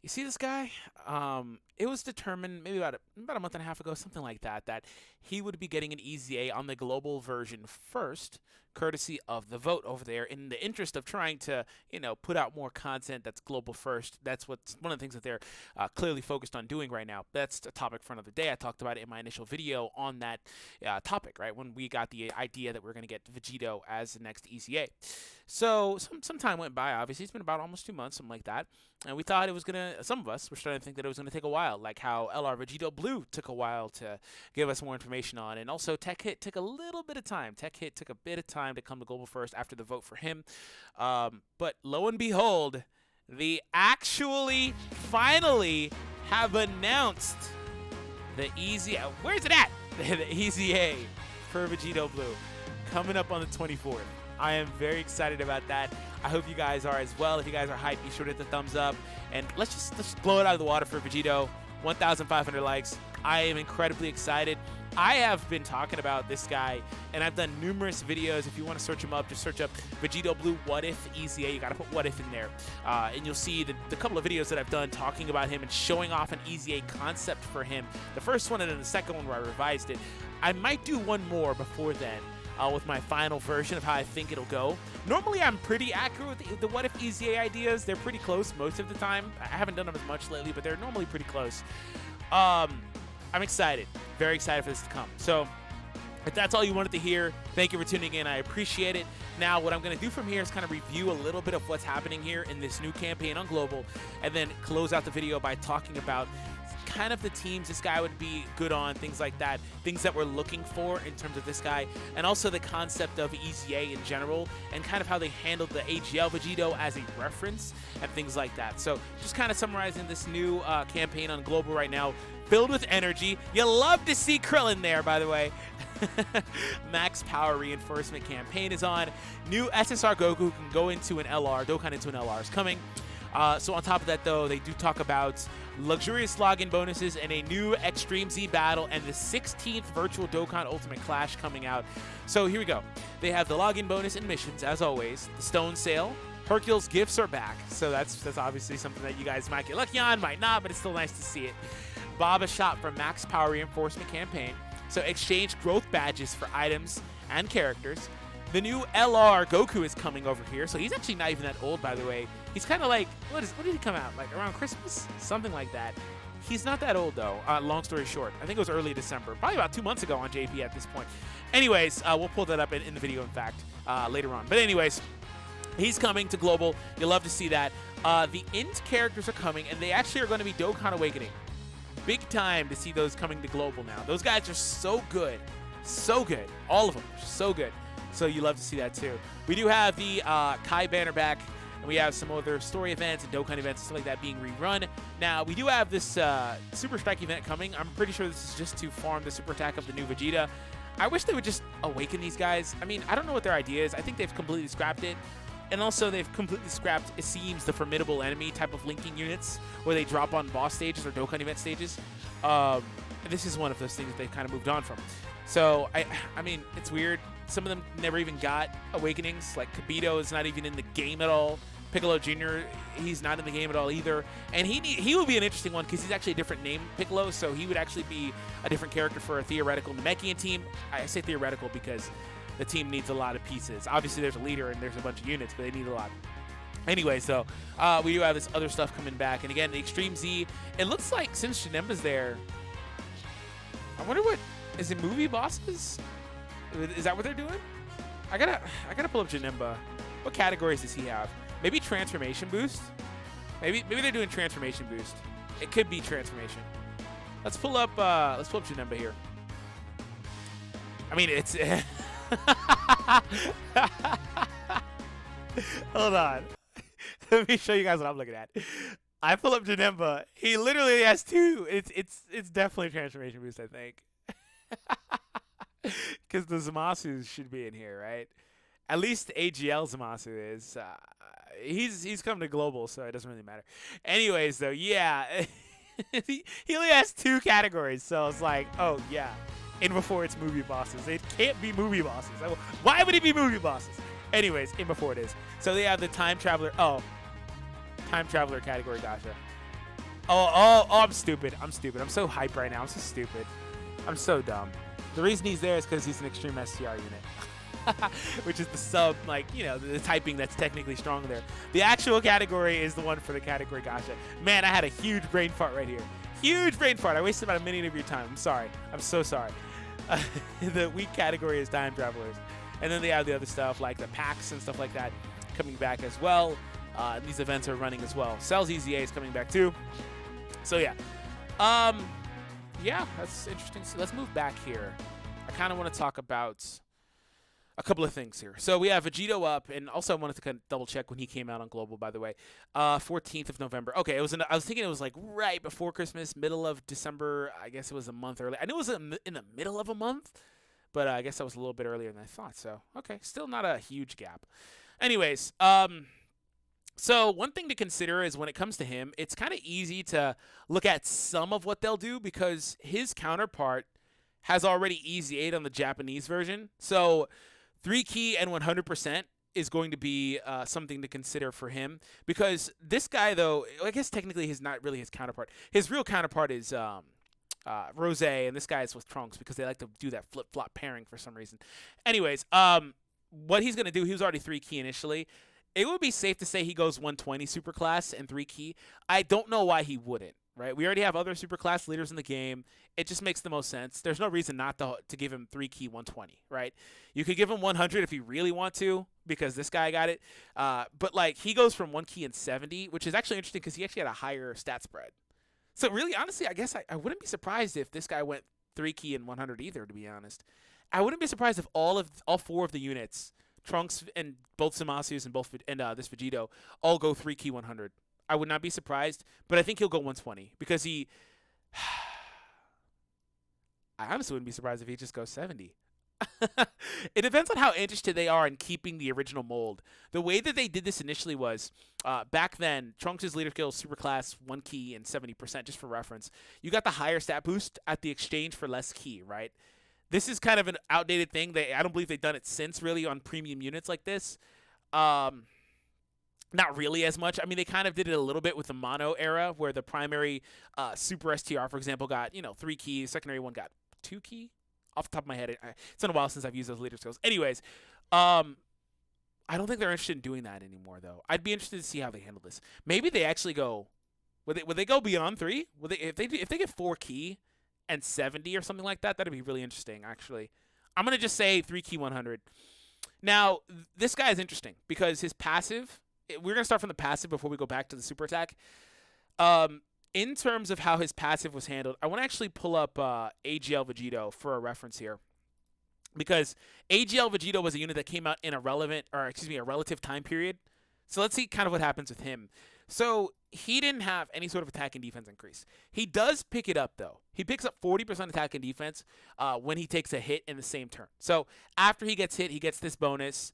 You see this guy? It was determined maybe about a month and a half ago, something like that, that he would be getting an EZA on the global version first, courtesy of the vote over there. In the interest of trying to, put out more content that's global first. That's what's one of the things that they're clearly focused on doing right now. That's the topic for another day. I talked about it in my initial video on that topic, right? When we got the idea that we are going to get Vegito as the next EZA. So some time went by. Obviously, it's been about almost 2 months, something like that. And we thought it was gonna. Some of us were starting to think that it was gonna take a while, like how LR Vegito Blue took a while to give us more information on, and also Tech Hit took a little bit of time. Tech Hit took a bit of time to come to global first after the vote for him. But lo and behold, they actually finally have announced the Easy. Where's it at? The EZA for Vegito Blue coming up on the 24th. I am very excited about that. I hope you guys are as well. If you guys are hyped, be sure to hit the thumbs up. And let's blow it out of the water for Vegito. 1,500 likes. I am incredibly excited. I have been talking about this guy, and I've done numerous videos. If you want to search him up, just search up Vegito Blue What If EZA. You got to put What If in there. And you'll see the couple of videos that I've done talking about him and showing off an EZA concept for him. The first one and then the second one where I revised it. I might do one more before then. With my final version of how I think it'll go. Normally, I'm pretty accurate with the What If EZA ideas. They're pretty close most of the time. I haven't done them as much lately, but they're normally pretty close. I'm excited. Very excited for this to come. So, if that's all you wanted to hear, thank you for tuning in. I appreciate it. Now, what I'm going to do from here is kind of review a little bit of what's happening here in this new campaign on Global, and then close out the video by talking about kind of the teams this guy would be good on, things like that, things that we're looking for in terms of this guy, and also the concept of EZA in general, and kind of how they handled the AGL Vegito as a reference, and things like that. So just kind of summarizing this new campaign on Global right now, filled with energy. You love to see Krillin there, by the way. Max Power Reinforcement campaign is on. New SSR Goku can go into an LR. Dokkan into an LR is coming. So on top of that, though, they do talk about luxurious login bonuses and a new Extreme Z battle and the 16th Virtual Dokkan Ultimate Clash coming out. So here we go. They have the login bonus and missions, as always. The Stone Sale. Hercule's gifts are back. So that's obviously something that you guys might get lucky on, might not, but it's still nice to see it. Baba Shop for Max Power Reinforcement campaign. So exchange growth badges for items and characters. The new LR Goku is coming over here, so he's actually not even that old, by the way. He's kind of like, what did he come out? Like around Christmas? Something like that. He's not that old, though. Long story short, I think it was early December. Probably about 2 months ago on JP at this point. Anyways, we'll pull that up in the video, in fact, later on. But anyways, he's coming to Global. You'll love to see that. The Int characters are coming, and they actually are going to be Dokkan Awakening. Big time to see those coming to Global now. Those guys are so good. So good. All of them are so good. So you love to see that too. We do have the Kai banner back, and we have some other story events and Dokkan events and stuff like that being rerun. Now, we do have this Super Strike event coming. I'm pretty sure this is just to farm the Super Attack of the new Vegeta. I wish they would just awaken these guys. I mean, I don't know what their idea is. I think they've completely scrapped it. And also, they've completely scrapped, it seems, the formidable enemy type of linking units where they drop on boss stages or Dokkan event stages. This is one of those things that they've kind of moved on from. So, I mean, it's weird. Some of them never even got awakenings. Like Kibito is not even in the game at all. Piccolo Jr., he's not in the game at all either. And he would be an interesting one because he's actually a different name, Piccolo, so he would actually be a different character for a theoretical Namekian team. I say theoretical because the team needs a lot of pieces. Obviously, there's a leader and there's a bunch of units, but they need a lot. Anyway, so we do have this other stuff coming back. And again, the Extreme Z, it looks like since Janemba's there, I wonder what, is it movie bosses? Is that what they're doing? I gotta pull up Janemba. What categories does he have? Maybe transformation boost? Maybe they're doing transformation boost. It could be transformation. Let's pull up Janemba here. I mean, it's hold on. Let me show you guys what I'm looking at. I pull up Janemba. He literally has two. It's definitely transformation boost, I think. Because the Zamasu should be in here, right? At least AGL Zamasu is. He's coming to Global, so it doesn't really matter. Anyways, though, yeah. he only has two categories, so it's like, oh, yeah. In before it's movie bosses. It can't be movie bosses. Why would it be movie bosses? Anyways, in before it is. So they have the Time Traveler. Oh. Time Traveler category, gotcha. I'm stupid. I'm stupid. I'm so hype right now. I'm so stupid. I'm so dumb. The reason he's there is because he's an extreme STR unit. Which is the sub, like, you know, the typing that's technically strong there. The actual category is the one for the category gotcha. Man, I had a huge brain fart right here. Huge brain fart. I wasted about a minute of your time. I'm sorry. I'm so sorry. The weak category is time travelers. And then they have the other stuff like the packs and stuff like that coming back as well. These events are running as well. Cells EZA is coming back too. So yeah. Yeah, that's interesting. So let's move back here. I kind of want to talk about a couple of things here. So we have Vegito up, and also I wanted to kind of double check when he came out on Global, by the way. 14th of November. Okay, I was thinking it was like right before Christmas, middle of December. I guess it was a month early. I knew it was in the middle of a month, but I guess that was a little bit earlier than I thought. So, okay, still not a huge gap. Anyways, so one thing to consider is when it comes to him, it's kind of easy to look at some of what they'll do because his counterpart has already EZA'd on the Japanese version. So 3 key and 100% is going to be something to consider for him because this guy, though, I guess technically he's not really his counterpart. His real counterpart is Rose, and this guy is with Trunks because they like to do that flip-flop pairing for some reason. Anyways, what he's going to do, he was already 3 key initially. It would be safe to say he goes 120 superclass and 3 key. I don't know why he wouldn't, right? We already have other superclass leaders in the game. It just makes the most sense. There's no reason not to give him 3 key 120, right? You could give him 100 if you really want to because this guy got it. But, like, he goes from 1 key and 70, which is actually interesting because he actually had a higher stat spread. So, really, honestly, I guess I wouldn't be surprised if this guy went 3 key and 100 either, to be honest. I wouldn't be surprised if all 4 of the units, Trunks and both Zamasus and this Vegito, all go 3 key 100. I would not be surprised, but I think he'll go 120 because he. I honestly wouldn't be surprised if he just goes 70. It depends on how interested they are in keeping the original mold. The way that they did this initially was back then, Trunks' leader skill superclass 1 key and 70%, just for reference. You got the higher stat boost at the exchange for less key, right? This is kind of an outdated thing. I don't believe they've done it since, really, on premium units like this. Not really as much. I mean, they kind of did it a little bit with the mono era, where the primary Super STR, for example, got 3 keys. Secondary one got 2 key. Off the top of my head, it's been a while since I've used those leader skills. Anyways, I don't think they're interested in doing that anymore, though. I'd be interested to see how they handle this. Maybe they actually go. Would they go beyond 3? If they get 4 key and 70 or something like that, that'd be really interesting, actually. I'm going to just say 3 key 100. Now, this guy is interesting because his passive, we're going to start from the passive before we go back to the super attack. In terms of how his passive was handled, I want to actually pull up AGL Vegito for a reference here. Because AGL Vegito was a unit that came out in a relative time period. So let's see kind of what happens with him. So he didn't have any sort of attack and defense increase. He does pick it up, though. He picks up 40% attack and defense when he takes a hit in the same turn. So after he gets hit, he gets this bonus.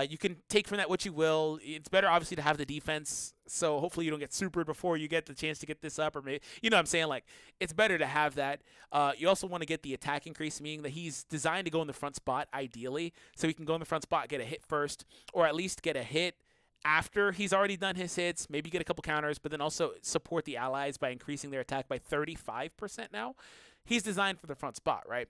You can take from that what you will. It's better, obviously, to have the defense, so hopefully you don't get supered before you get the chance to get this up, or maybe, you know what I'm saying? Like, it's better to have that. You also want to get the attack increase, meaning that he's designed to go in the front spot, ideally, so he can go in the front spot, get a hit first, or at least get a hit after he's already done his hits, maybe get a couple counters, but then also support the allies by increasing their attack by 35% now. He's designed for the front spot, right?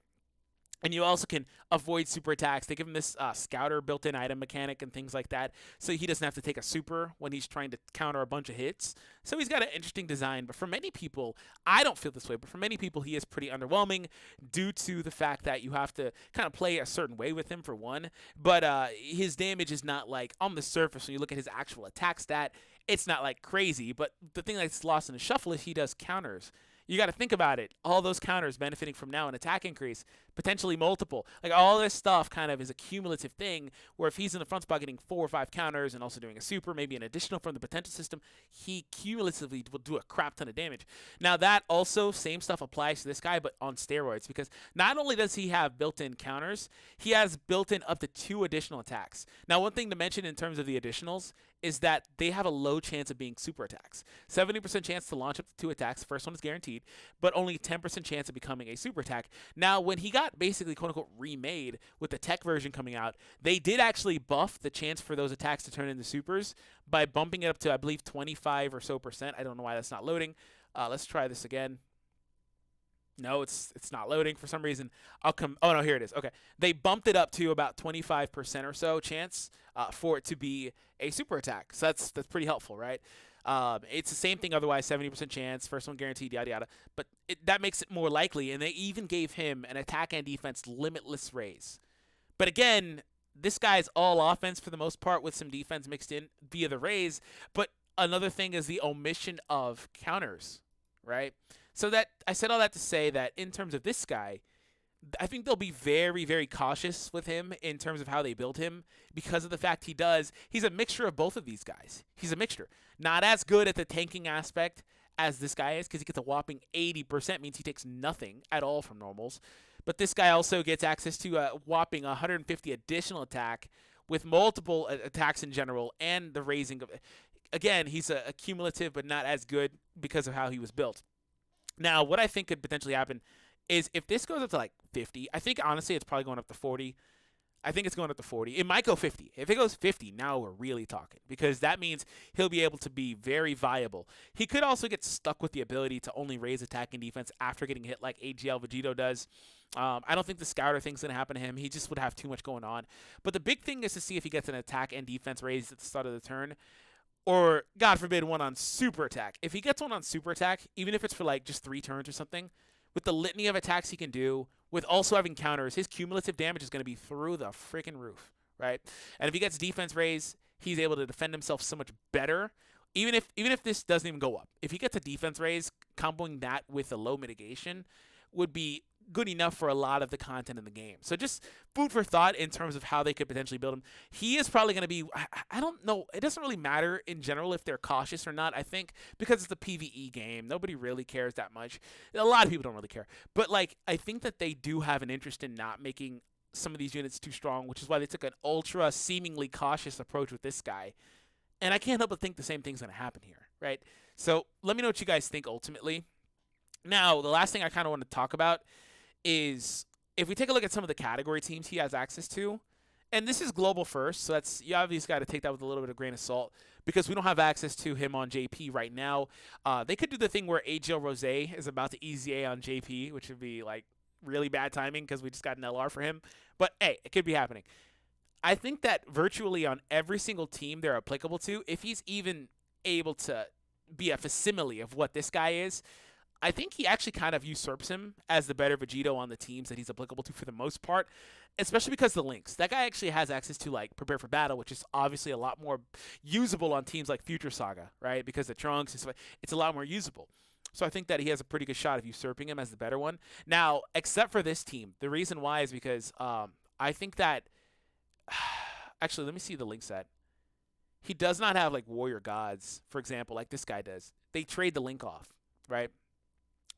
And you also can avoid super attacks. They give him this scouter built-in item mechanic and things like that, so he doesn't have to take a super when he's trying to counter a bunch of hits. So he's got an interesting design. But for many people, I don't feel this way, but for many people, he is pretty underwhelming due to the fact that you have to kind of play a certain way with him, for one. But his damage is not, like, on the surface. When you look at his actual attack stat, it's not, like, crazy. But the thing that's lost in the shuffle is he does counters. You got to think about it. All those counters benefiting from now an attack increase, potentially multiple. Like, all this stuff kind of is a cumulative thing where if he's in the front spot getting 4 or 5 counters and also doing a super, maybe an additional from the potential system, he cumulatively will do a crap ton of damage. Now, that also, same stuff applies to this guy, but on steroids, because not only does he have built-in counters, he has built-in up to 2 additional attacks. Now, one thing to mention in terms of the additionals is that they have a low chance of being super attacks. 70% chance to launch up to 2 attacks. First one is guaranteed, but only 10% chance of becoming a super attack. Now, when he got basically quote-unquote remade with the tech version coming out, they did actually buff the chance for those attacks to turn into supers by bumping it up to, I believe, 25 or so percent. I don't know why that's not loading. Let's try this again. No, it's not loading for some reason. Oh no, here it is. Okay, they bumped it up to about 25% or so chance for it to be a super attack. So that's pretty helpful, right? It's the same thing otherwise, 70% chance, first one guaranteed, yada yada. But that makes it more likely, and they even gave him an attack and defense limitless raise. But again, this guy's all offense for the most part with some defense mixed in via the raise. But another thing is the omission of counters, right? So that I said all that to say that in terms of this guy, I think they'll be very, very cautious with him in terms of how they build him because of the fact he's a mixture of both of these guys. He's a mixture. Not as good at the tanking aspect as this guy is because he gets a whopping 80%, means he takes nothing at all from normals. But this guy also gets access to a whopping 150 additional attack with multiple attacks in general and the raising of. Again, he's a cumulative but not as good because of how he was built. Now, what I think could potentially happen is if this goes up to like 50, I think honestly it's probably going up to 40. I think it's going up to 40. It might go 50. If it goes 50, now we're really talking because that means he'll be able to be very viable. He could also get stuck with the ability to only raise attack and defense after getting hit like AGL Vegito does. I don't think the Scouter thing's going to happen to him. He just would have too much going on. But the big thing is to see if he gets an attack and defense raise at the start of the turn. Or, God forbid, one on super attack. If he gets one on super attack, even if it's for like just 3 turns or something, with the litany of attacks he can do, with also having counters, his cumulative damage is going to be through the freaking roof, right? And if he gets defense raise, he's able to defend himself so much better. Even if this doesn't even go up, if he gets a defense raise, comboing that with a low mitigation would be good enough for a lot of the content in the game. So just food for thought in terms of how they could potentially build him. He is probably going to be, I don't know, it doesn't really matter in general if they're cautious or not. I think because it's a PvE game, nobody really cares that much. A lot of people don't really care. But like, I think that they do have an interest in not making some of these units too strong, which is why they took an ultra seemingly cautious approach with this guy. And I can't help but think the same thing's going to happen here, right? So let me know what you guys think ultimately. Now, the last thing I kind of want to talk about is if we take a look at some of the category teams he has access to, and this is global first, so that's, you obviously got to take that with a little bit of grain of salt because we don't have access to him on JP right now. They could do the thing where AGL Rose is about to EZA on JP, which would be like really bad timing because we just got an LR for him. But hey, it could be happening. I think that virtually on every single team they're applicable to, if he's even able to be a facsimile of what this guy is, I think he actually kind of usurps him as the better Vegito on the teams that he's applicable to for the most part, especially because the links. That guy actually has access to, like, Prepare for Battle, which is obviously a lot more usable on teams like Future Saga, right? Because the Trunks, it's a lot more usable. So I think that he has a pretty good shot of usurping him as the better one. Now, except for this team, the reason why is because I think that actually, let me see the link set. He does not have, like, Warrior Gods, for example, like this guy does. They trade the link off, right?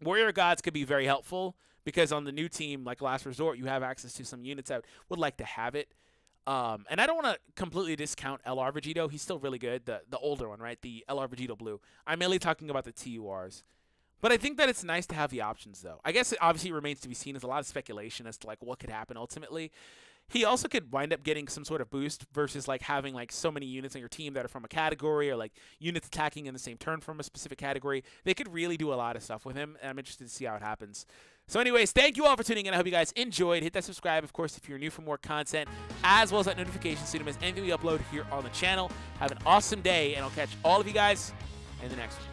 Warrior Gods could be very helpful because on the new team, like Last Resort, you have access to some units that would like to have it. And I don't want to completely discount LR Vegito. He's still really good, the older one, right? The LR Vegito Blue. I'm mainly talking about the TURs. But I think that it's nice to have the options, though. I guess it obviously remains to be seen. There's a lot of speculation as to like what could happen ultimately. He also could wind up getting some sort of boost versus like having like so many units on your team that are from a category or like units attacking in the same turn from a specific category. They could really do a lot of stuff with him, and I'm interested to see how it happens. So anyways, thank you all for tuning in. I hope you guys enjoyed. Hit that subscribe, of course, if you're new for more content, as well as that notification so you don't miss anything we upload here on the channel. Have an awesome day, and I'll catch all of you guys in the next one.